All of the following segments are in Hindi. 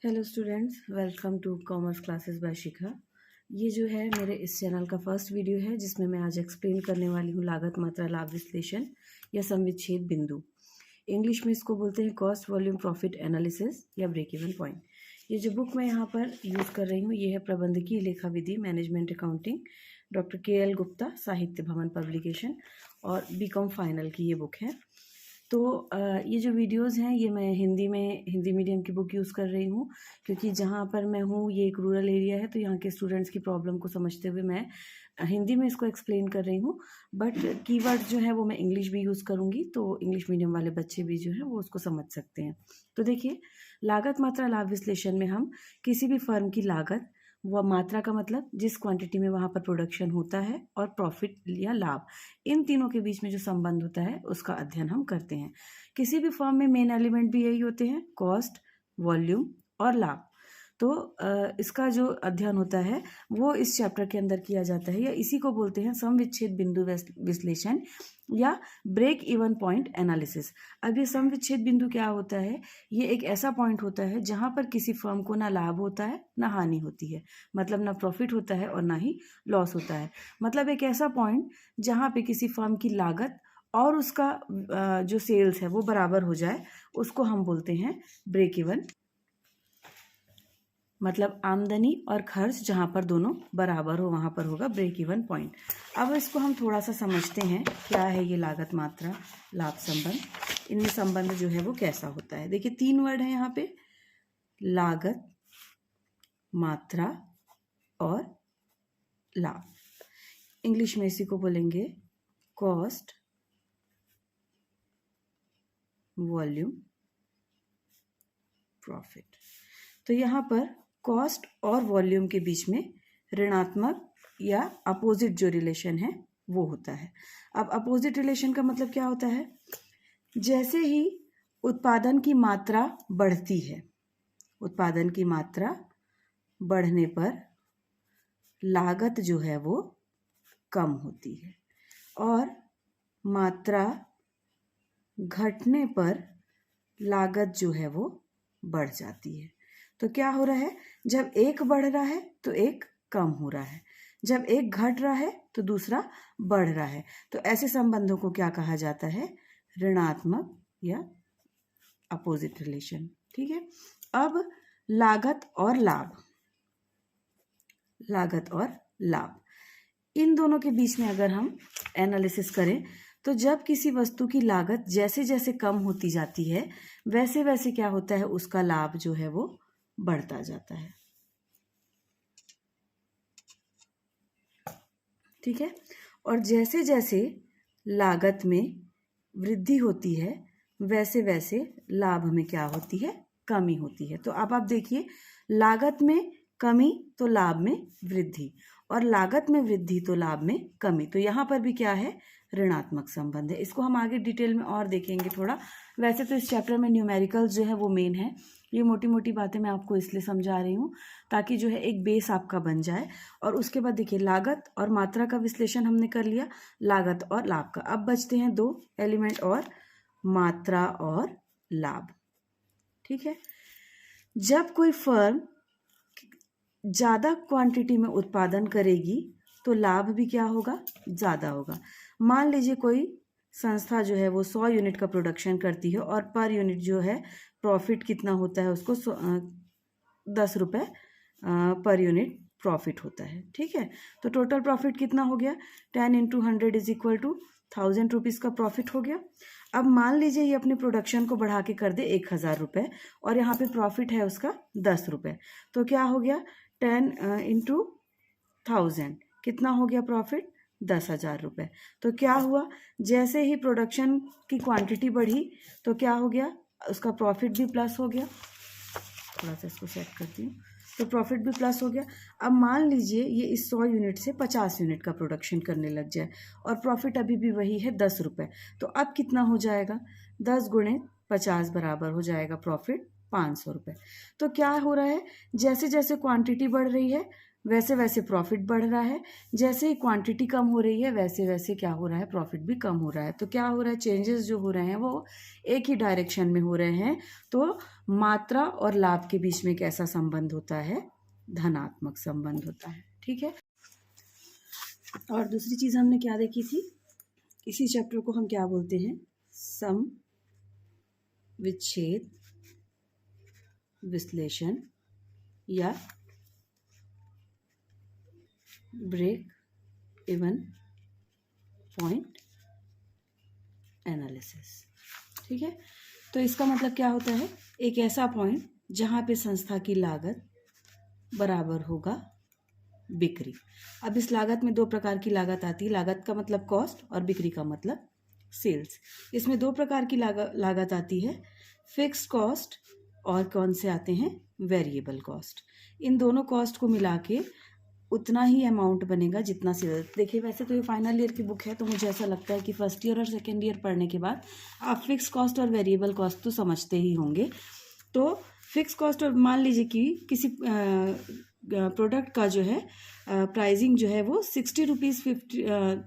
Hello students, welcome to commerce classes by Shikha. ये जो है मेरे इस चैनल का फर्स्ट वीडियो है जिसमें मैं आज एक्सप्लेन करने वाली हूँ लागत मात्रा लाभ विश्लेषण या समविच्छेद बिंदु। इंग्लिश में इसको बोलते हैं कॉस्ट वॉल्यूम प्रॉफिट एनालिसिस या ब्रेक इवन पॉइंट। ये जो बुक मैं यहाँ पर यूज़ कर रही हूँ ये है प्रबंधकीय लेखा विधि management accounting, doctor KL Gupta, Sahitya Bhawan publication और BCom फाइनल की ये बुक है। तो ये जो वीडियोस हैं ये मैं हिंदी मीडियम की बुक यूज़ कर रही हूँ क्योंकि जहाँ पर मैं हूँ ये एक रूरल एरिया है, तो यहाँ के स्टूडेंट्स की प्रॉब्लम को समझते हुए मैं हिंदी में इसको एक्सप्लेन कर रही हूँ। बट कीवर्ड जो है वो मैं इंग्लिश भी यूज़ करूँगी, तो इंग्लिश मीडियम वाले बच्चे भी जो हैं वो उसको समझ सकते हैं। तो देखिए, लागत मात्रा लाभ विश्लेषण में हम किसी भी फर्म की लागत व मात्रा का मतलब जिस क्वांटिटी में वहाँ पर प्रोडक्शन होता है और प्रॉफिट या लाभ, इन तीनों के बीच में जो संबंध होता है उसका अध्ययन हम करते हैं। किसी भी फर्म में मेन एलिमेंट भी यही होते हैं, कॉस्ट, वॉल्यूम और लाभ। तो इसका जो अध्ययन होता है वो इस चैप्टर के अंदर किया जाता है, या इसी को बोलते हैं समविच्छेद बिंदु विश्लेषण या ब्रेक इवन पॉइंट एनालिसिस। अब ये समविच्छेद बिंदु क्या होता है? ये एक ऐसा पॉइंट होता है जहाँ पर किसी फर्म को ना लाभ होता है ना हानि होती है, मतलब ना प्रॉफिट होता है और ना ही लॉस होता है। मतलब एक ऐसा पॉइंट जहाँ पे किसी फर्म की लागत और उसका जो सेल्स है वो बराबर हो जाए, उसको हम बोलते हैं ब्रेक इवन। मतलब आमदनी और खर्च जहाँ पर दोनों बराबर हो वहाँ पर होगा ब्रेक इवन पॉइंट। अब इसको हम थोड़ा सा समझते हैं, क्या है ये लागत मात्रा लाभ संबंध, इनमें संबंध जो है वो कैसा होता है। देखिए, 3 वर्ड है यहाँ पे, लागत, मात्रा और लाभ। इंग्लिश में इसी को बोलेंगे कॉस्ट, वॉल्यूम, प्रॉफिट। तो यहाँ पर कॉस्ट और वॉल्यूम के बीच में ऋणात्मक या अपोजिट जो रिलेशन है वो होता है। अब अपोजिट रिलेशन का मतलब क्या होता है? जैसे ही उत्पादन की मात्रा बढ़ती है, उत्पादन की मात्रा बढ़ने पर लागत जो है वो कम होती है और मात्रा घटने पर लागत जो है वो बढ़ जाती है। तो क्या हो रहा है? जब एक बढ़ रहा है तो एक कम हो रहा है, जब एक घट रहा है तो दूसरा बढ़ रहा है। तो ऐसे संबंधों को क्या कहा जाता है? ऋणात्मक या अपोजिट रिलेशन। ठीक है। अब लागत और लाभ, लागत और लाभ, इन दोनों के बीच में अगर हम एनालिसिस करें तो जब किसी वस्तु की लागत जैसे जैसे कम होती जाती है वैसे वैसे क्या होता है? उसका लाभ जो है वो बढ़ता जाता है। ठीक है। और जैसे जैसे लागत में वृद्धि होती है वैसे वैसे लाभ में क्या होती है? कमी होती है। तो अब आप देखिए, लागत में कमी तो लाभ में वृद्धि, और लागत में वृद्धि तो लाभ में कमी। तो यहाँ पर भी क्या है? ऋणात्मक संबंध है। इसको हम आगे डिटेल में और देखेंगे थोड़ा। वैसे तो इस चैप्टर में न्यूमेरिकल्स जो है वो मेन है। ये मोटी मोटी बातें मैं आपको इसलिए समझा रही हूँ ताकि जो है एक बेस आपका बन जाए। और उसके बाद देखिए, लागत और मात्रा का विश्लेषण हमने कर लिया, लागत और लाभ का। अब बचते हैं 2 एलिमेंट और, मात्रा और लाभ। ठीक है। जब कोई फर्म ज़्यादा क्वांटिटी में उत्पादन करेगी तो लाभ भी क्या होगा? ज़्यादा होगा। मान लीजिए कोई संस्था जो है वो 100 यूनिट का प्रोडक्शन करती है और पर यूनिट जो है प्रॉफिट कितना होता है उसको 10 रुपये पर यूनिट प्रॉफिट होता है। ठीक है। तो टोटल प्रॉफिट कितना हो गया? 10 × 100 = 1000 रुपीज़ का प्रॉफिट हो गया। अब मान लीजिए ये अपने प्रोडक्शन को बढ़ा के कर दे 1000 रुपये और यहाँ पे प्रॉफिट है उसका 10 रुपये। तो क्या हो गया? 10 × 1000 कितना हो गया प्रॉफिट? 10,000 रुपये। तो क्या हुआ? जैसे ही प्रोडक्शन की क्वांटिटी बढ़ी तो क्या हो गया? उसका प्रॉफिट भी प्लस हो गया। थोड़ा सा इसको सेट करती हूँ। तो प्रॉफिट भी प्लस हो गया। अब मान लीजिए ये इस 100 यूनिट से 50 यूनिट का प्रोडक्शन करने लग जाए और प्रॉफिट अभी भी वही है 10 रुपये। तो अब कितना हो जाएगा? 10 × 50 बराबर हो जाएगा प्रॉफिट 500 रुपये। तो क्या हो रहा है? जैसे जैसे क्वांटिटी बढ़ रही है वैसे वैसे प्रॉफिट बढ़ रहा है। जैसे ही क्वांटिटी कम हो रही है वैसे वैसे क्या हो रहा है, प्रॉफिट भी कम हो रहा है। तो क्या हो रहा है, चेंजेस जो हो रहे हैं वो एक ही डायरेक्शन में हो रहे हैं। तो मात्रा और लाभ के बीच में कैसा संबंध होता है, धनात्मक संबंध होता है। ठीक है। और दूसरी चीज हमने क्या देखी थी, इसी चैप्टर को हम क्या बोलते हैं, सम विच्छेद विश्लेषण या ब्रेक इवन पॉइंट एनालिसिस। ठीक है। तो इसका मतलब क्या होता है, एक ऐसा पॉइंट जहां पे संस्था की लागत बराबर होगा बिक्री। अब इस लागत में दो प्रकार की लागत आती है, लागत का मतलब कॉस्ट और बिक्री का मतलब सेल्स। इसमें दो प्रकार की लागत आती है, फिक्स्ड कॉस्ट और कौन से आते हैं, वेरिएबल कॉस्ट। इन दोनों कॉस्ट को मिला के उतना ही अमाउंट बनेगा जितना सेल्स। देखिए वैसे तो ये फाइनल ईयर की बुक है, तो मुझे ऐसा लगता है कि फर्स्ट ईयर और सेकेंड ईयर पढ़ने के बाद आप फिक्स कॉस्ट और वेरिएबल कॉस्ट तो समझते ही होंगे। तो फिक्स कॉस्ट, और मान लीजिए कि किसी प्रोडक्ट का जो है प्राइसिंग जो है वो 60 रुपीज़ 50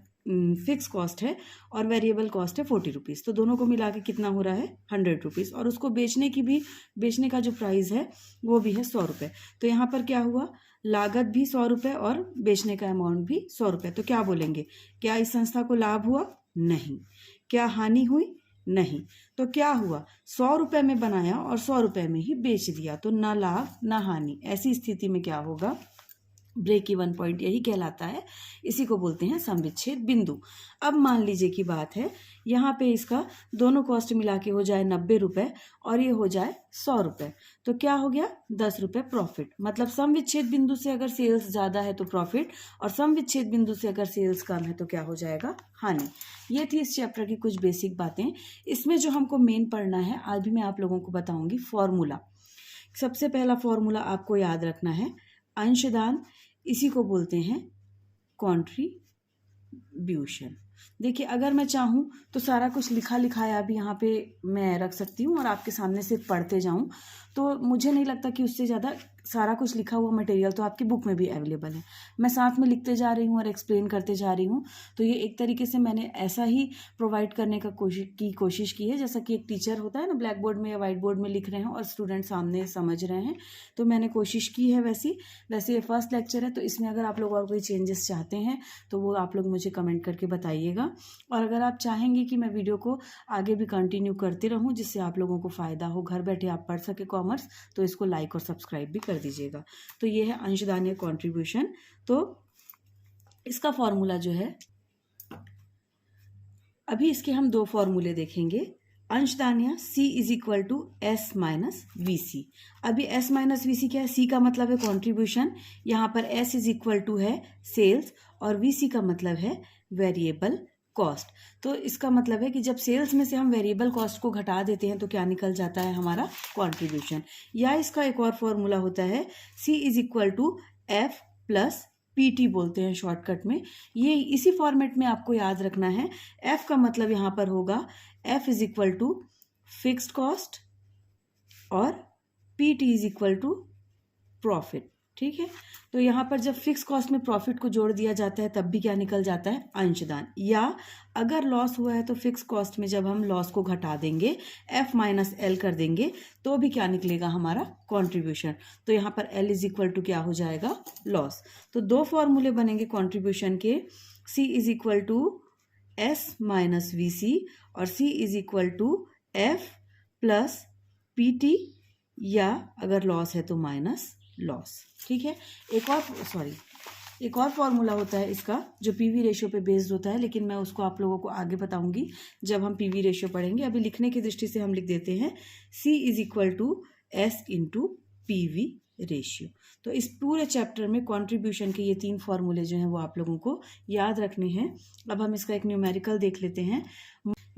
फिक्स कॉस्ट है और वेरिएबल कॉस्ट है 40 रुपीज़। तो दोनों को मिला के कितना हो रहा है, 100 रुपीज़। और उसको बेचने का जो प्राइस है वो भी है 100 रुपये। तो यहाँ पर क्या हुआ, लागत भी 100 रुपये और बेचने का अमाउंट भी 100 रुपये। तो क्या बोलेंगे, क्या इस संस्था को लाभ हुआ, नहीं। क्या हानि हुई, नहीं। तो क्या हुआ, 100 रुपये में बनाया और 100 रुपये में ही बेच दिया, तो ना लाभ ना हानि। ऐसी स्थिति में क्या होगा, ब्रेक इवन पॉइंट यही कहलाता है। इसी को बोलते हैं समविच्छेद बिंदु। अब मान लीजिए की बात है, यहाँ पे इसका दोनों कॉस्ट मिला के हो जाए 90 रुपये और ये हो जाए 100 रुपये। तो क्या हो गया, 10 रुपये प्रॉफिट। मतलब समविच्छेद बिंदु से अगर सेल्स ज़्यादा है तो प्रॉफिट, और समविच्छेद बिंदु से अगर सेल्स कम है तो क्या हो जाएगा, हानि। ये थी इस चैप्टर की कुछ बेसिक बातें। इसमें जो हमको मेन पढ़ना है, आज भी मैं आप लोगों को बताऊंगी फॉर्मूला। सबसे पहला फॉर्मूला आपको याद रखना है, अंशदान, इसी को बोलते हैं कंट्रीब्यूशन। देखिए अगर मैं चाहूँ तो सारा कुछ लिखा लिखाया भी यहाँ पे मैं रख सकती हूँ और आपके सामने से पढ़ते जाऊँ, तो मुझे नहीं लगता कि उससे ज़्यादा सारा कुछ लिखा हुआ मटेरियल तो आपकी बुक में भी अवेलेबल है। मैं साथ में लिखते जा रही हूँ और एक्सप्लेन करते जा रही हूँ। तो ये एक तरीके से मैंने ऐसा ही प्रोवाइड करने का कोशिश की है, जैसा कि एक टीचर होता है ना, ब्लैक बोर्ड में या वाइट बोर्ड में लिख रहे हैं और स्टूडेंट सामने समझ रहे हैं। तो मैंने कोशिश की है वैसे ये फर्स्ट लेक्चर है, तो इसमें अगर आप लोग और कोई चेंजेस चाहते हैं तो वो आप लोग मुझे कमेंट करके बताइएगा। और अगर आप चाहेंगे कि मैं वीडियो को आगे भी कंटिन्यू करते रहूं जिससे आप लोगों को फ़ायदा हो, घर बैठे आप पढ़ सके कॉमर्स, तो इसको लाइक और सब्सक्राइब भी कर दीजिएगा। तो ये है अंशदान या कॉन्ट्रीब्यूशन। तो इसका फॉर्मूला जो है, अभी इसके हम दो फॉर्मूले देखेंगे। अंशदान या C is equal to S minus VC। अभी S माइनस VC क्या है, C का मतलब है कॉन्ट्रीब्यूशन, यहाँ पर S इज इक्वल टू है सेल्स और VC का मतलब है वेरिएबल कॉस्ट। तो इसका मतलब है कि जब सेल्स में से हम वेरिएबल कॉस्ट को घटा देते हैं तो क्या निकल जाता है, हमारा कॉन्ट्रीब्यूशन। या इसका एक और फॉर्मूला होता है C is equal to F plus PT बोलते हैं शॉर्टकट में। ये इसी फॉर्मेट में आपको याद रखना है। F का मतलब यहाँ पर होगा F is equal to fixed cost और PT is equal to profit. ठीक है। तो यहाँ पर जब फिक्स कॉस्ट में प्रॉफिट को जोड़ दिया जाता है तब भी क्या निकल जाता है, अंशदान। या अगर लॉस हुआ है तो फिक्स कॉस्ट में जब हम लॉस को घटा देंगे, F माइनस L कर देंगे, तो भी क्या निकलेगा, हमारा कॉन्ट्रीब्यूशन। तो यहाँ पर L इज इक्वल टू क्या हो जाएगा, लॉस। तो दो फॉर्मूले बनेंगे कॉन्ट्रीब्यूशन के, C is equal to S minus VC और C is equal to F plus PT, या अगर लॉस है तो माइनस लॉस। ठीक है। एक और फॉर्मूला होता है इसका जो पीवी रेशियो पे बेस्ड होता है, लेकिन मैं उसको आप लोगों को आगे बताऊंगी जब हम पीवी रेशियो पढ़ेंगे। अभी लिखने की दृष्टि से हम लिख देते हैं C is equal to S into PV ratio. तो इस पूरे चैप्टर में कंट्रीब्यूशन के ये 3 फॉर्मूले जो हैं वो आप लोगों को याद रखने हैं। अब हम इसका एक न्यूमेरिकल देख लेते हैं।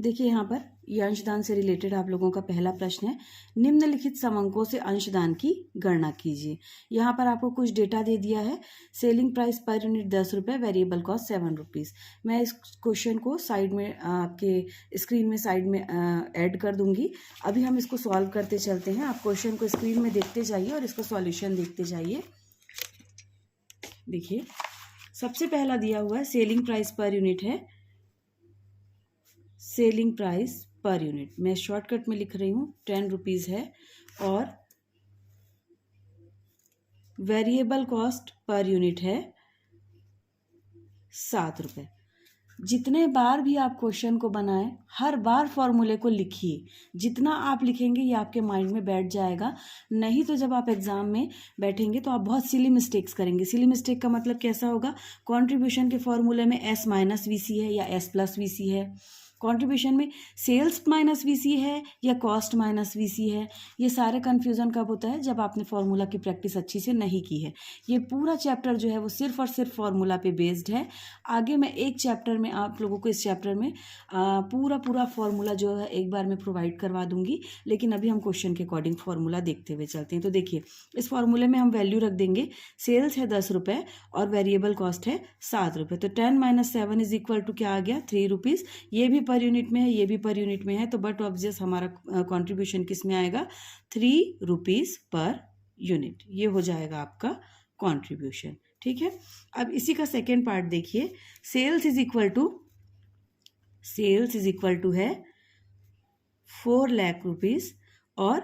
देखिए यहाँ पर ये अंशदान से रिलेटेड आप लोगों का पहला प्रश्न है, निम्नलिखित समंकों से अंशदान की गणना कीजिए। यहाँ पर आपको कुछ डेटा दे दिया है, सेलिंग प्राइस पर यूनिट 10 रुपये, वेरिएबल कॉस्ट 7 रुपीज़। मैं इस क्वेश्चन को साइड में आपके स्क्रीन में साइड में ऐड कर दूंगी। अभी हम इसको सॉल्व करते चलते हैं। आप क्वेश्चन को स्क्रीन में देखते जाइए और इसका सॉल्यूशन देखते जाइए। देखिए सबसे पहला दिया हुआ है सेलिंग प्राइस पर यूनिट है, सेलिंग प्राइस पर यूनिट मैं शॉर्टकट में लिख रही हूँ 10 रुपीज़ है, और वेरिएबल कॉस्ट पर यूनिट है 7 रुपये। जितने बार भी आप क्वेश्चन को बनाएं हर बार फॉर्मूले को लिखिए, जितना आप लिखेंगे ये आपके माइंड में बैठ जाएगा। नहीं तो जब आप एग्जाम में बैठेंगे तो आप बहुत सिली मिस्टेक्स करेंगे। सिली मिस्टेक का मतलब कैसा होगा, कंट्रीब्यूशन के फॉर्मूले में एस माइनस वी सी है या एस प्लस वी सी है, कंट्रीब्यूशन में सेल्स माइनस वीसी है या कॉस्ट माइनस वीसी है। ये सारे कन्फ्यूज़न कब होता है, जब आपने फार्मूला की प्रैक्टिस अच्छी से नहीं की है। ये पूरा चैप्टर जो है वो सिर्फ और सिर्फ फार्मूला पे बेस्ड है। आगे मैं एक चैप्टर में आप लोगों को इस चैप्टर में पूरा फार्मूला जो है एक बार मैं प्रोवाइड करवा दूंगी, लेकिन अभी हम क्वेश्चन के अकॉर्डिंग फार्मूला देखते हुए चलते हैं। तो देखिए इस फार्मूले में हम वैल्यू रख देंगे, सेल्स है 10 रुपये और वेरिएबल कॉस्ट है 7 रुपये। तो 10 माइनस 7 इज इक्वल टू क्या आ गया, 3 रुपीज़। ये भी पर यूनिट में है, ये भी पर यूनिट में है, तो बट ऑब्वियस हमारा कंट्रीब्यूशन किस में आएगा, 3 रुपीज़ पर यूनिट। ये हो जाएगा आपका कंट्रीब्यूशन। ठीक है, अब इसी का सेकेंड पार्ट देखिए, सेल्स इज इक्वल टू है 4 लाख रुपीज़ और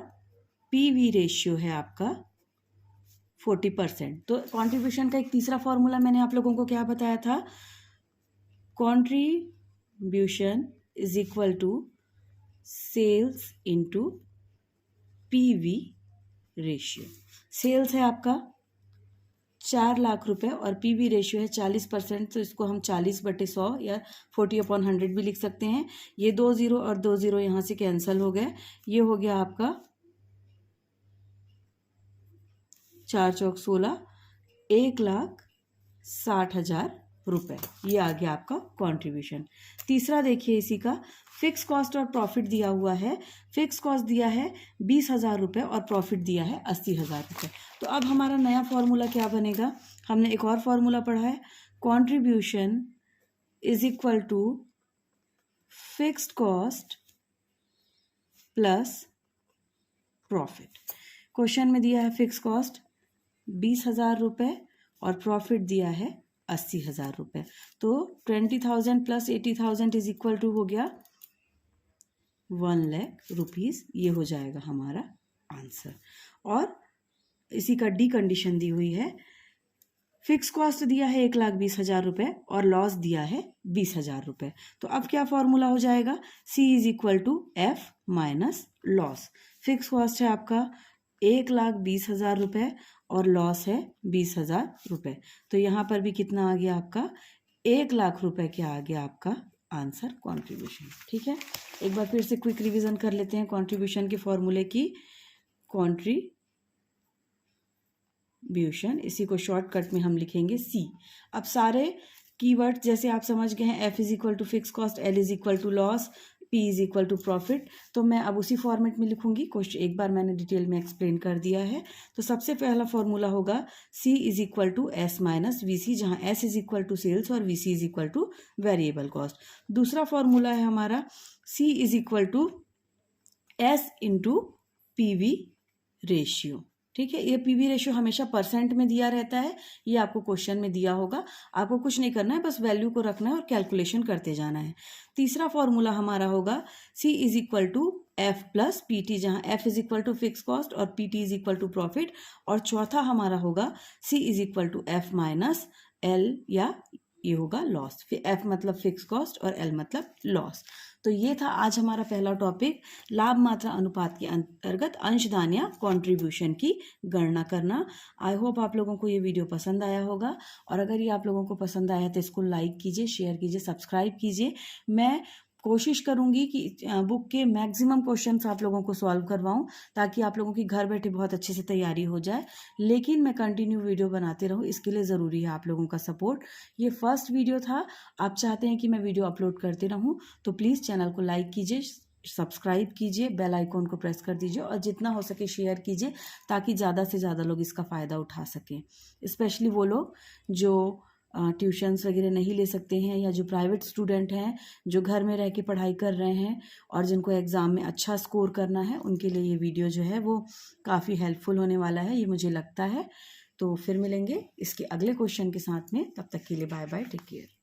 पीवी रेशियो है आपका 40%। तो कंट्रीब्यूशन का एक तीसरा फॉर्मूला मैंने आप लोगों को क्या बताया था, contribution is equal to sales into PV ratio. Sales है आपका 4 लाख रुपए और पीवी रेशियो है 40%, तो इसको हम 40/100 या 40/100 भी लिख सकते हैं। ये 2 0 और 2 0 यहाँ से कैंसिल हो गए, ये हो गया आपका 4 चौक 16, 1,60,000 रुपए। ये आ गया आपका कंट्रीब्यूशन। तीसरा देखिए इसी का, फिक्स कॉस्ट और प्रॉफिट दिया हुआ है। फिक्स कॉस्ट दिया है 20,000 रुपये और प्रॉफिट दिया है 80,000 रुपये। तो अब हमारा नया फॉर्मूला क्या बनेगा, हमने एक और फॉर्मूला पढ़ा है, contribution is equal to fixed cost plus profit. Question में दिया है फिक्स कॉस्ट 20,000 रुपये और प्रॉफिट दिया है 80,000 रुपये। तो 20,000 प्लस 80,000 इज इक्वल टू हो गया 1 लाख रुपीज़। ये हो जाएगा हमारा आंसर। और इसी का डी कंडीशन दी हुई है, फिक्स कॉस्ट दिया है 1,20,000 रुपये और लॉस दिया है 20,000 रुपये। तो अब क्या फॉर्मूला हो जाएगा, C is equal to F minus loss. Fix cost है आपका 1,20,000 रुपये और लॉस है 20,000 रुपये। तो यहाँ पर भी कितना आ गया आपका, 1 लाख रुपए क्या आ गया आपका आंसर कंट्रीब्यूशन। ठीक है, एक बार फिर से क्विक रिवीजन कर लेते हैं कंट्रीब्यूशन के फॉर्मूले की। कंट्रीब्यूशन, इसी को शॉर्टकट में हम लिखेंगे सी। अब सारे कीवर्ड जैसे आप समझ गए हैं, F is equal to fix cost, L is equal to loss, P is equal to profit, तो मैं अब उसी फॉर्मेट में लिखूंगी। क्वेश्चन एक बार मैंने डिटेल में एक्सप्लेन कर दिया है। तो सबसे पहला फॉर्मूला होगा C is equal to S minus V C, जहाँ S is equal to sales और VC is equal to variable cost. दूसरा फॉर्मूला है हमारा C is equal to S into PV ratio. ठीक है, ये पीवी रेशियो हमेशा परसेंट में दिया रहता है, ये आपको क्वेश्चन में दिया होगा। आपको कुछ नहीं करना है, बस वैल्यू को रखना है और कैलकुलेशन करते जाना है। तीसरा फॉर्मूला हमारा होगा C is equal to F plus PT, जहां F is equal to fix cost और PT is equal to profit. और चौथा हमारा होगा C is equal to F minus L, या ये होगा लॉस। फिर एफ मतलब फिक्स कॉस्ट और एल मतलब लॉस। तो ये था आज हमारा पहला टॉपिक, लाभ मात्रा अनुपात के अंतर्गत अंशदान या कंट्रीब्यूशन की गणना करना। आई होप आप लोगों को ये वीडियो पसंद आया होगा, और अगर ये आप लोगों को पसंद आया तो इसको लाइक कीजिए, शेयर कीजिए, सब्सक्राइब कीजिए। मैं कोशिश करूंगी कि बुक के मैक्सिमम क्वेश्चंस आप लोगों को सॉल्व करवाऊं, ताकि आप लोगों की घर बैठे बहुत अच्छे से तैयारी हो जाए। लेकिन मैं कंटिन्यू वीडियो बनाते रहूं, इसके लिए ज़रूरी है आप लोगों का सपोर्ट। ये फर्स्ट वीडियो था, आप चाहते हैं कि मैं वीडियो अपलोड करते रहूं, तो प्लीज़ चैनल को लाइक कीजिए, सब्सक्राइब कीजिए, बेल आइकॉन को प्रेस कर दीजिए और जितना हो सके शेयर कीजिए, ताकि ज़्यादा से ज़्यादा लोग इसका फ़ायदा उठा सकें। स्पेशली वो लोग जो ट्यूशन्स वगैरह नहीं ले सकते हैं, या जो प्राइवेट स्टूडेंट हैं जो घर में रह के पढ़ाई कर रहे हैं और जिनको एग्ज़ाम में अच्छा स्कोर करना है, उनके लिए ये वीडियो जो है वो काफ़ी हेल्पफुल होने वाला है, ये मुझे लगता है। तो फिर मिलेंगे इसके अगले क्वेश्चन के साथ में, तब तक के लिए बाय बाय, टेक केयर।